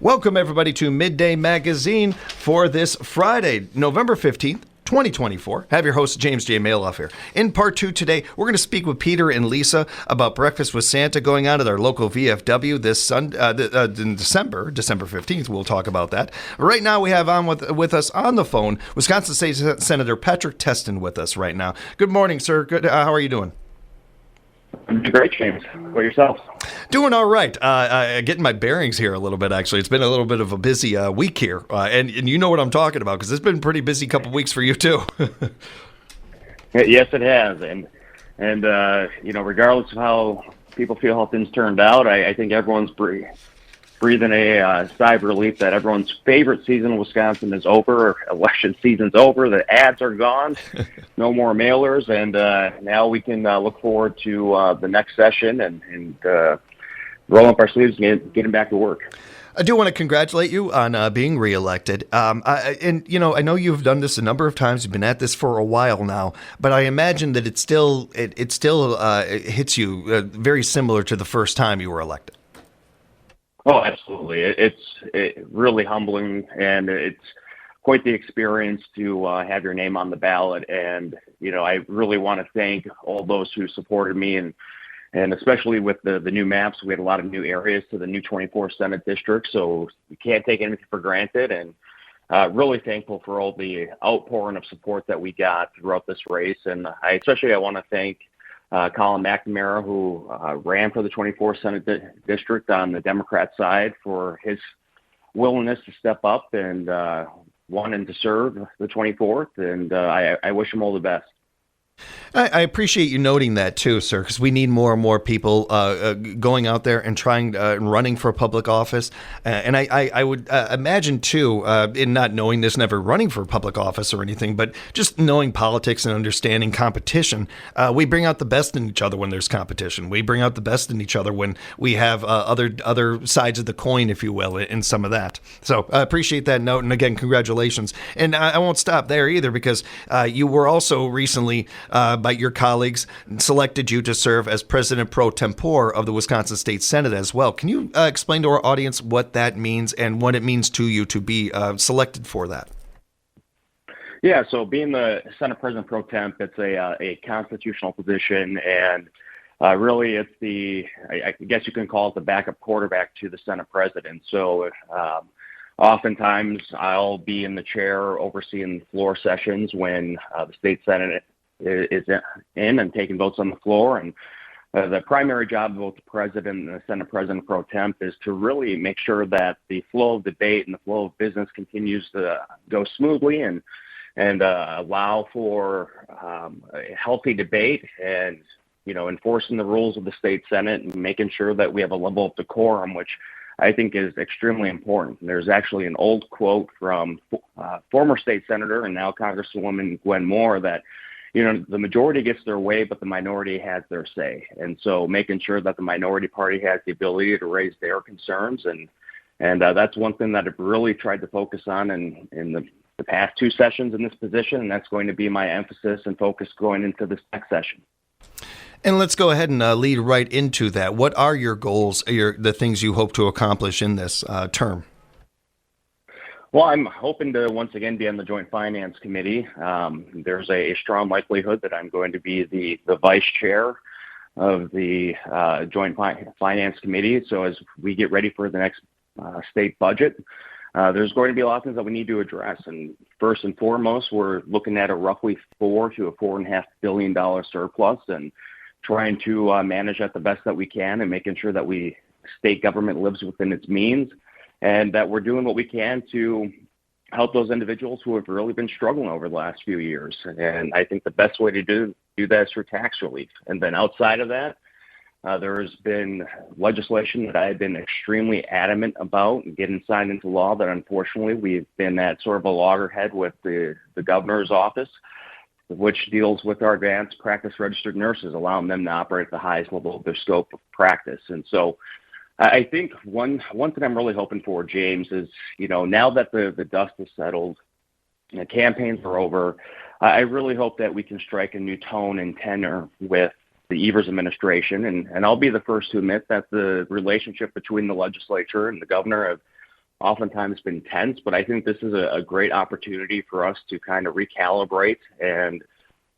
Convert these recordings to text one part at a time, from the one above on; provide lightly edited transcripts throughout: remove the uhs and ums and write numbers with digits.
Welcome, everybody, to Midday Magazine for this Friday, November 15th. 2024. Have your host, James J. Malouf here. In part two today, we're going to speak with Peter and Lisa about Breakfast with Santa going on at our local VFW this Sunday, in December 15th. We'll talk about that. Right now, we have on with us on the phone Wisconsin State Senator Patrick Testin with us right now. Good morning, sir. Good. How are you doing? I'm doing great, James. How about yourself? Doing all right. Getting my bearings here a little bit, actually. It's been a little bit of a busy week here. And you know what I'm talking about because it's been a pretty busy couple weeks for you, too. Yes, it has. And regardless of how people feel how things turned out, I think everyone's breathing a sigh of relief that everyone's favorite season in Wisconsin is over. Election season's over. The ads are gone. No more mailers. And now we can look forward to the next session and roll up our sleeves and getting back to work. I do want to congratulate you on being reelected. I know you've done this a number of times. You've been at this for a while now, but I imagine that it still hits you very similar to the first time you were elected. Oh, absolutely. It's really humbling, and it's quite the experience to have your name on the ballot. And, I really want to thank all those who supported me, and especially with the new maps, we had a lot of new areas to the new 24 Senate district, so we can't take anything for granted. And really thankful for all the outpouring of support that we got throughout this race. And I want to thank Colin McNamara, who ran for the 24th Senate District on the Democrat side, for his willingness to step up and wanting to serve the 24th. And I wish him all the best. I appreciate you noting that too, sir, because we need more and more people going out there and trying and running for public office. And I would imagine too, in not knowing this, never running for public office or anything, but just knowing politics and understanding competition, we bring out the best in each other when there's competition. We bring out the best in each other when we have other sides of the coin, if you will, in some of that. So I appreciate that note. And again, congratulations. And I won't stop there either, because you were also recently by your colleagues selected you to serve as President pro tempore of the Wisconsin State Senate as well. Can you explain to our audience what that means and what it means to you to be selected for that? Yeah, so being the Senate President pro temp, it's a constitutional position, and really it's I guess you can call it the backup quarterback to the Senate President. So oftentimes I'll be in the chair overseeing floor sessions when the State Senate is in and taking votes on the floor. And the primary job of both the President and the Senate President pro temp is to really make sure that the flow of debate and the flow of business continues to go smoothly and allow for a healthy debate and, enforcing the rules of the State Senate and making sure that we have a level of decorum, which I think is extremely important. There's actually an old quote from former state senator and now Congresswoman Gwen Moore that, the majority gets their way, but the minority has their say. And so making sure that the minority party has the ability to raise their concerns. And that's one thing that I've really tried to focus on in the past two sessions in this position. And that's going to be my emphasis and focus going into this next session. And let's go ahead and lead right into that. What are your goals, the things you hope to accomplish in this term? Well, I'm hoping to once again be on the Joint Finance Committee. There's a strong likelihood that I'm going to be the vice chair of the Joint Finance Committee. So as we get ready for the next state budget, there's going to be a lot of things that we need to address. And first and foremost, we're looking at a roughly $4 to $4.5 billion surplus and trying to manage that the best that we can and making sure that state government lives within its means, and that we're doing what we can to help those individuals who have really been struggling over the last few years. And I think the best way to do that is through tax relief. And then outside of that, there has been legislation that I have been extremely adamant about getting signed into law that unfortunately we've been at sort of a loggerhead with the governor's office, which deals with our advanced practice registered nurses, allowing them to operate at the highest level of their scope of practice. And so I think one thing I'm really hoping for, James, is, now that the dust is settled and the campaigns are over, I really hope that we can strike a new tone and tenor with the Evers administration. And I'll be the first to admit that the relationship between the legislature and the governor have oftentimes been tense, but I think this is a great opportunity for us to kind of recalibrate and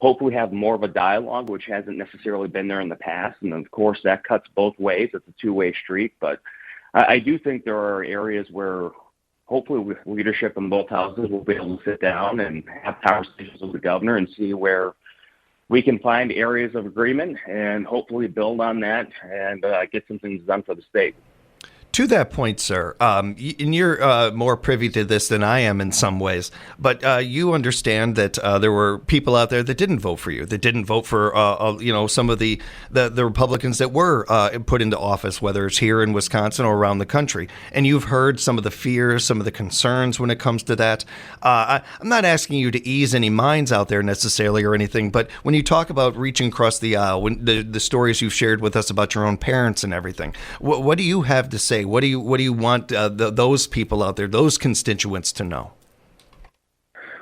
hopefully have more of a dialogue, which hasn't necessarily been there in the past. And of course, that cuts both ways. It's a two-way street. But I do think there are areas where hopefully with leadership in both houses, we'll be able to sit down and have conversations with the governor and see where we can find areas of agreement and hopefully build on that and get some things done for the state. To that point, sir, and you're more privy to this than I am in some ways, but you understand that there were people out there that didn't vote for you, that didn't vote for, some of the Republicans that were put into office, whether it's here in Wisconsin or around the country. And you've heard some of the fears, some of the concerns when it comes to that. I'm not asking you to ease any minds out there necessarily or anything, but when you talk about reaching across the aisle, when the stories you've shared with us about your own parents and everything, what do you have to say? What do you want those people out there, those constituents, to know?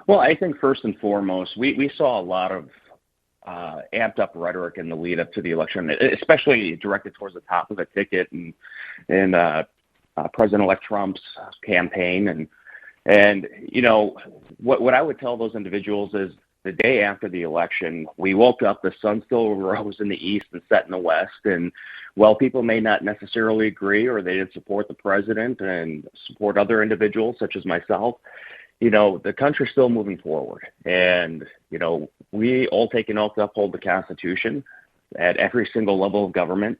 Well, I think first and foremost, we saw a lot of amped up rhetoric in the lead up to the election, especially directed towards the top of the ticket and President-elect Trump's campaign. And what I would tell those individuals is the day after the election, we woke up, the sun still rose in the east and set in the west. And while people may not necessarily agree or they didn't support the president and support other individuals such as myself, the country's still moving forward. And, we all take an oath to uphold the Constitution at every single level of government.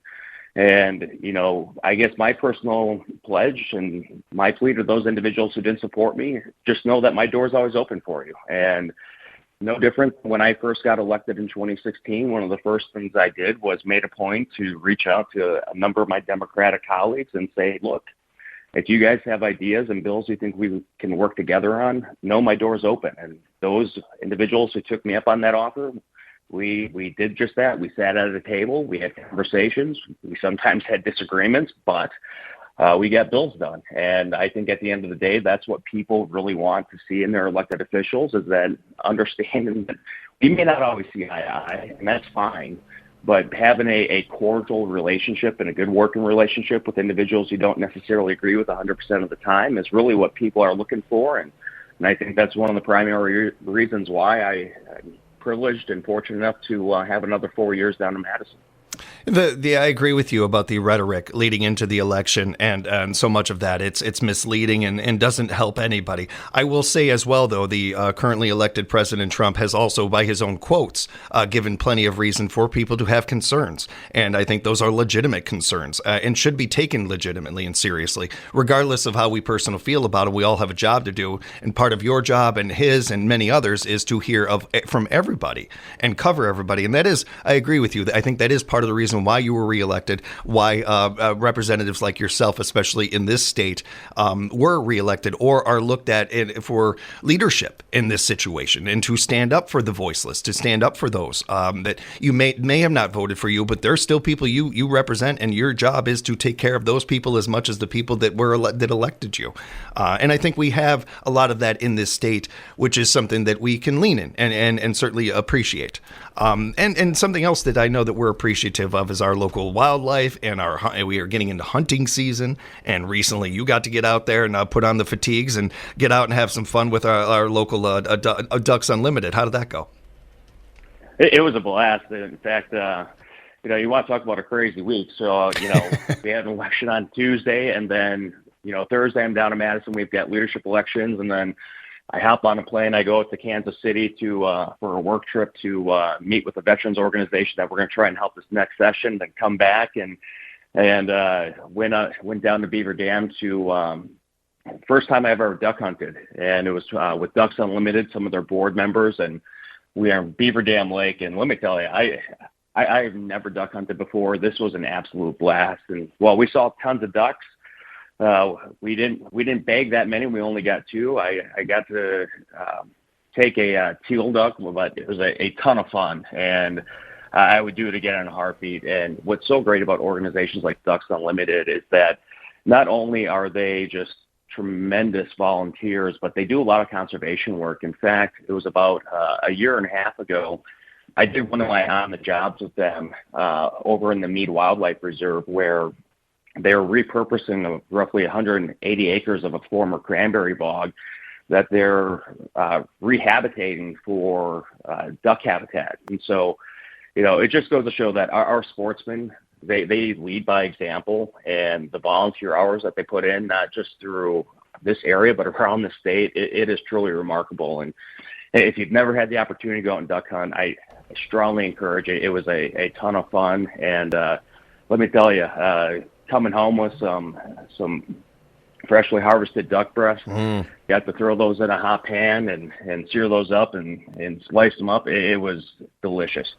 And, I guess my personal pledge and my plea to those individuals who didn't support me, just know that my door's always open for you. And no different. When I first got elected in 2016, one of the first things I did was made a point to reach out to a number of my Democratic colleagues and say, look, if you guys have ideas and bills you think we can work together on, know my door's open. And those individuals who took me up on that offer, we did just that. We sat at a table. We had conversations. We sometimes had disagreements, but we got bills done. And I think at the end of the day, that's what people really want to see in their elected officials, is that understanding that we may not always see eye to eye, and that's fine, but having a cordial relationship and a good working relationship with individuals you don't necessarily agree with 100% of the time is really what people are looking for. And I think that's one of the primary reasons why I'm privileged and fortunate enough to have another 4 years down in Madison. I agree with you about the rhetoric leading into the election, and so much of that it's misleading and doesn't help anybody. I will say as well, though, the currently elected President Trump has also, by his own quotes, given plenty of reason for people to have concerns, and I think those are legitimate concerns and should be taken legitimately and seriously, regardless of how we personally feel about it. We all have a job to do, and part of your job and his and many others is to hear from everybody and cover everybody, and that is, I agree with you. I think that is part of the reason why you were reelected, why representatives like yourself, especially in this state, were reelected or are looked at for leadership in this situation, and to stand up for the voiceless, to stand up for those that you may have not voted for you, but they're still people you represent, and your job is to take care of those people as much as the people that that elected you. And I think we have a lot of that in this state, which is something that we can lean in and certainly appreciate. And something else that I know that we're appreciative of is our local wildlife, and we are getting into hunting season. And recently you got to get out there and put on the fatigues and get out and have some fun with our local Ducks Unlimited. How did that go? It was a blast. In fact, you want to talk about a crazy week. So, we had an election on Tuesday, and then, Thursday I'm down in Madison. We've got leadership elections, and then I hop on a plane. I go to Kansas City for a work trip to meet with the veterans organization that we're going to try and help this next session. Then come back and went down to Beaver Dam to first time I ever duck hunted, and it was with Ducks Unlimited, some of their board members, and we are in Beaver Dam Lake. And let me tell you, I've never duck hunted before. This was an absolute blast, and while we saw tons of ducks, we didn't bag that many. We only got two. I got to take a teal duck, but it was a ton of fun, and I would do it again in a heartbeat. And what's so great about organizations like Ducks Unlimited is that not only are they just tremendous volunteers, but they do a lot of conservation work. In fact, it was about a year and a half ago, I did one of my on-the-jobs with them over in the Mead Wildlife Reserve, where they're repurposing roughly 180 acres of a former cranberry bog that they're rehabitating for duck habitat. And so, it just goes to show that our sportsmen, they lead by example, and the volunteer hours that they put in, not just through this area, but around the state, it is truly remarkable. And if you've never had the opportunity to go out and duck hunt, I strongly encourage it. It was a ton of fun. And let me tell you, coming home with some freshly harvested duck breasts, got to throw those in a hot pan and sear those up and slice them up. It was delicious.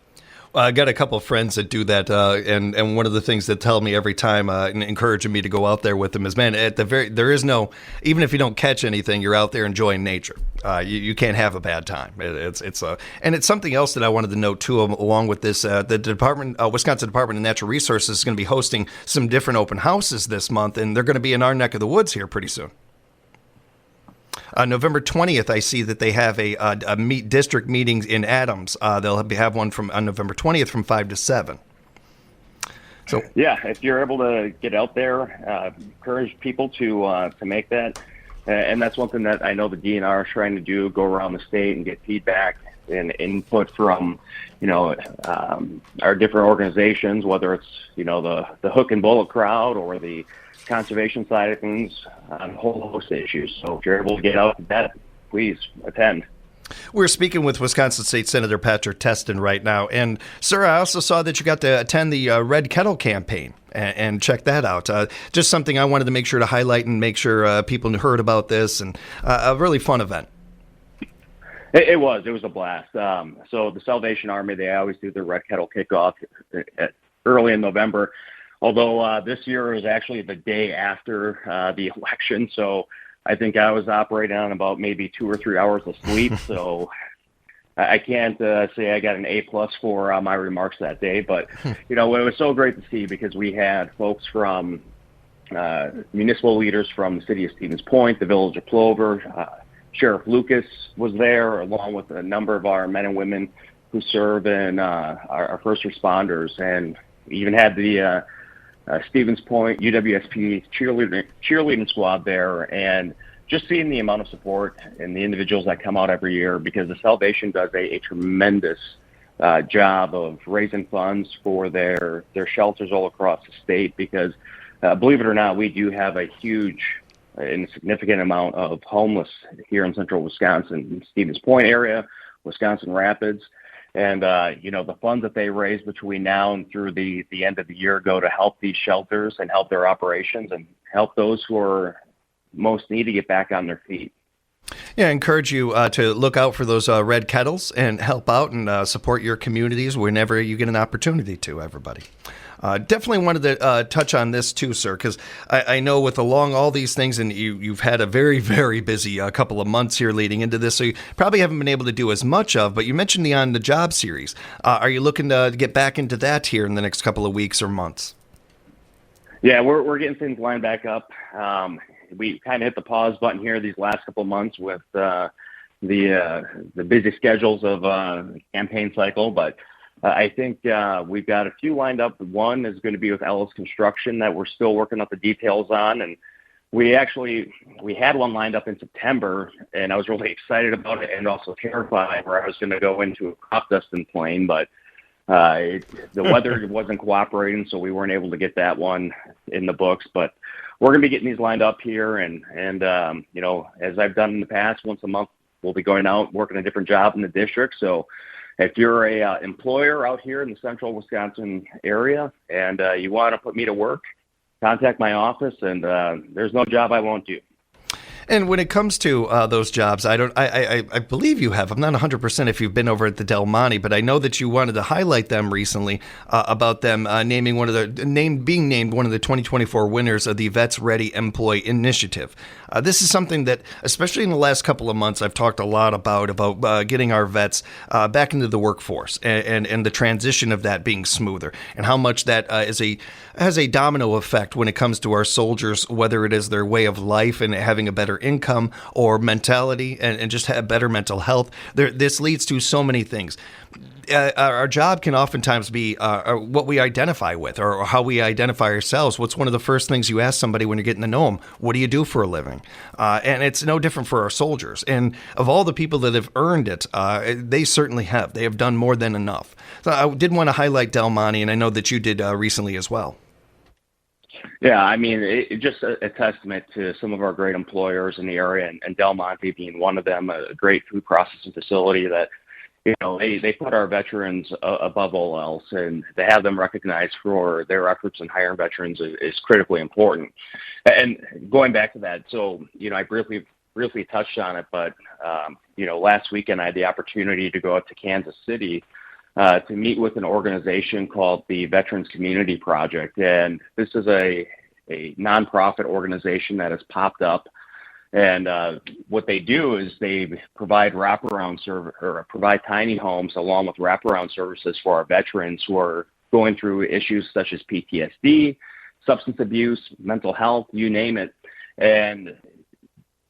I got a couple of friends that do that, and one of the things that tell me every time, encouraging me to go out there with them is, man, there is no, even if you don't catch anything, you're out there enjoying nature. You can't have a bad time. And it's something else that I wanted to note too, along with this. The Wisconsin Department of Natural Resources is going to be hosting some different open houses this month, and they're going to be in our neck of the woods here pretty soon. November 20th, I see that they have a district meetings in Adams. They'll have one on November 20th from 5 to 7. So yeah, if you're able to get out there, encourage people to make that. And that's one thing that I know the DNR is trying to do, go around the state and get feedback and input from, our different organizations, whether it's, the hook and bullet crowd or the conservation side of things on a whole host of issues. So if you're able to get out to that, please attend. We're speaking with Wisconsin State Senator Patrick Testin right now. And, sir, I also saw that you got to attend the Red Kettle campaign and check that out. Just something I wanted to make sure to highlight and make sure people heard about this, and a really fun event. It was a blast. So the Salvation Army, they always do their Red Kettle kickoff early in November. Although this year is actually the day after the election, so I think I was operating on about maybe 2 or 3 hours of sleep. So I can't say I got an A+ for my remarks that day. But, it was so great to see, because we had folks from municipal leaders from the city of Stevens Point, the village of Plover. Sheriff Lucas was there, along with a number of our men and women who serve in our first responders. And we even had the Stevens Point UWSP cheerleading squad there, and just seeing the amount of support and the individuals that come out every year, because the Salvation does a tremendous job of raising funds for their shelters all across the state, because believe it or not, we do have a huge and significant amount of homeless here in central Wisconsin, Stevens Point area, Wisconsin Rapids. And, the funds that they raise between now and through the end of the year go to help these shelters and help their operations and help those who are most need to get back on their feet. Yeah, I encourage you to look out for those red kettles and help out and support your communities whenever you get an opportunity to, everybody. Definitely wanted to touch on this too, sir, because I know with along all these things, and you've had a very, very busy couple of months here leading into this, so you probably haven't been able to do as much of, but you mentioned the On the Job series. Are you looking to get back into that here in the next couple of weeks or months? Yeah, we're getting things lined back up. We kind of hit the pause button here these last couple of months with the busy schedules of the campaign cycle, but I think we've got a few lined up. One is going to be with Ellis Construction that we're still working out the details on, and we had one lined up in September, and I was really excited about it and also terrified, where I was going to go into a crop dusting plane, but the weather wasn't cooperating, so we weren't able to get that one in the books. But we're going to be getting these lined up here, and as I've done in the past, once a month we'll be going out working a different job in the district. So if you're a employer out here in the central Wisconsin area and you want to put me to work, contact my office, and there's no job I won't do. And when it comes to those jobs, I believe you have. I'm not 100% if you've been over at the Del Monte, but I know that you wanted to highlight them recently about them being named one of the 2024 winners of the Vets Ready Employee Initiative. This is something that, especially in the last couple of months, I've talked a lot about getting our vets back into the workforce and the transition of that being smoother, and how much that has a domino effect when it comes to our soldiers, whether it is their way of life and having a better better income or mentality and just have better mental health. This leads to so many things. Our job can oftentimes be what we identify with or how we identify ourselves. What's one of the first things you ask somebody when you're getting to know them? What do you do for a living? And it's no different for our soldiers. And of all the people that have earned it, they certainly have. They have done more than enough. So I did want to highlight Del Monte, and I know that you did recently as well. Yeah, I mean, it's just a testament to some of our great employers in the area, and Del Monte being one of them, a great food processing facility that, they put our veterans above all else, and to have them recognized for their efforts in hiring veterans is critically important. And going back to that, so, I briefly touched on it, but, last weekend I had the opportunity to go out to Kansas City to meet with an organization called the Veterans Community Project. And this is a nonprofit organization that has popped up. And what they do is they provide provide tiny homes along with wraparound services for our veterans who are going through issues such as PTSD, substance abuse, mental health, you name it. And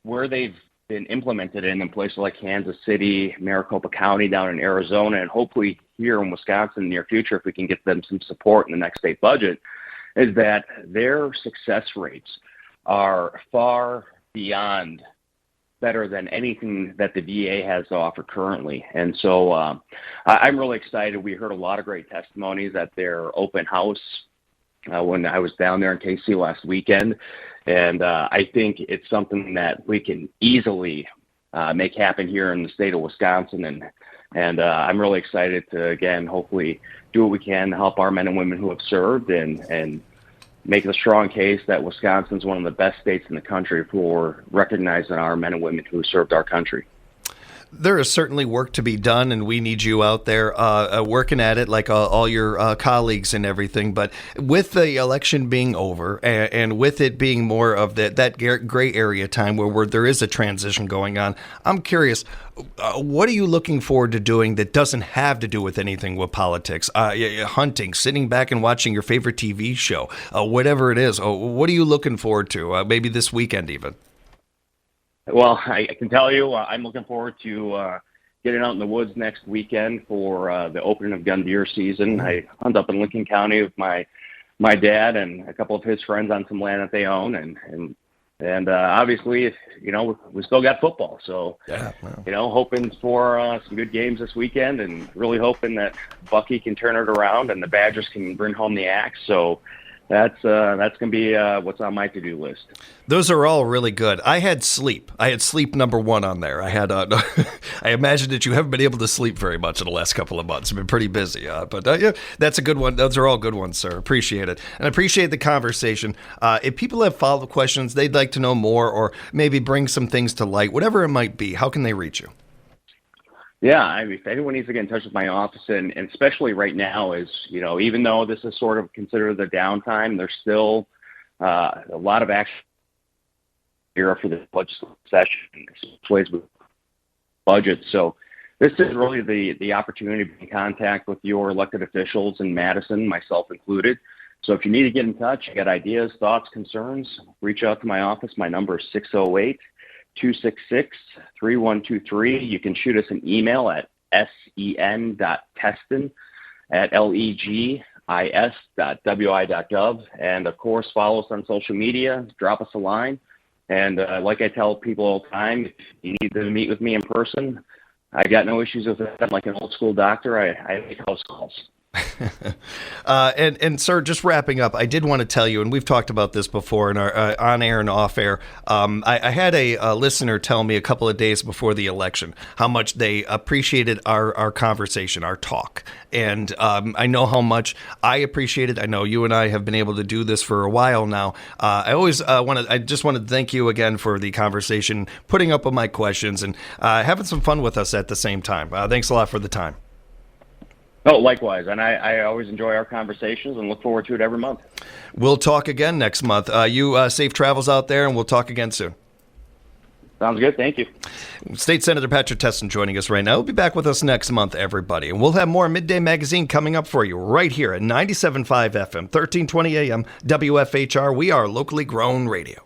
where they've been implemented in places like Kansas City, Maricopa County down in Arizona, and hopefully here in Wisconsin in the near future, if we can get them some support in the next state budget, is that their success rates are far beyond better than anything that the VA has to offer currently. And so I'm really excited. We heard a lot of great testimonies at their open house when I was down there in KC last weekend. And I think it's something that we can easily make happen here in the state of Wisconsin. And I'm really excited to, again, hopefully do what we can to help our men and women who have served and make a strong case that Wisconsin is one of the best states in the country for recognizing our men and women who served our country. There is certainly work to be done, and we need you out there working at it like all your colleagues and everything. But with the election being over and with it being more of that gray area time where there is a transition going on, I'm curious, what are you looking forward to doing that doesn't have to do with anything with politics? Hunting, sitting back and watching your favorite TV show, whatever it is. What are you looking forward to? Maybe this weekend even. Well, I can tell you I'm looking forward to getting out in the woods next weekend for the opening of gun deer season. I hunt up in Lincoln County with my dad and a couple of his friends on some land that they own, and obviously, we still got football. So, yeah, wow. Hoping for some good games this weekend, and really hoping that Bucky can turn it around and the Badgers can bring home the axe. So that's going to be what's on my to-do list. Those are all really good. I had sleep number one on there. I had I imagine that you haven't been able to sleep very much in the last couple of months. I've been pretty busy, but yeah, that's a good one. Those are all good ones, sir. Appreciate it. And I appreciate the conversation. If people have follow-up questions, they'd like to know more or maybe bring some things to light, whatever it might be, how can they reach you? Yeah, if anyone needs to get in touch with my office, and especially right now is, even though this is sort of considered the downtime, there's still a lot of action here for the legislative session, especially with budget. So this is really the opportunity to be in contact with your elected officials in Madison, myself included. So if you need to get in touch, you got ideas, thoughts, concerns, reach out to my office. My number is 608-266-3123. You can shoot us an email at sen.testin@legis.wi.gov. And, of course, follow us on social media. Drop us a line. And like I tell people all the time, if you need to meet with me in person, I got no issues with that. I'm like an old-school doctor. I make house calls. And sir, just wrapping up, I did want to tell you, and we've talked about this before in our on air and off air. I had a listener tell me a couple of days before the election how much they appreciated our conversation, our talk, and I know how much I appreciate it. I know you and I have been able to do this for a while now. I just want to thank you again for the conversation, putting up with my questions, and having some fun with us at the same time. Thanks a lot for the time. Oh, likewise. And I always enjoy our conversations and look forward to it every month. We'll talk again next month. You safe travels out there, and we'll talk again soon. Sounds good. Thank you. State Senator Patrick Testin joining us right now. He'll be back with us next month, everybody. And we'll have more Midday Magazine coming up for you right here at 97.5 FM, 1320 AM, WFHR. We are locally grown radio.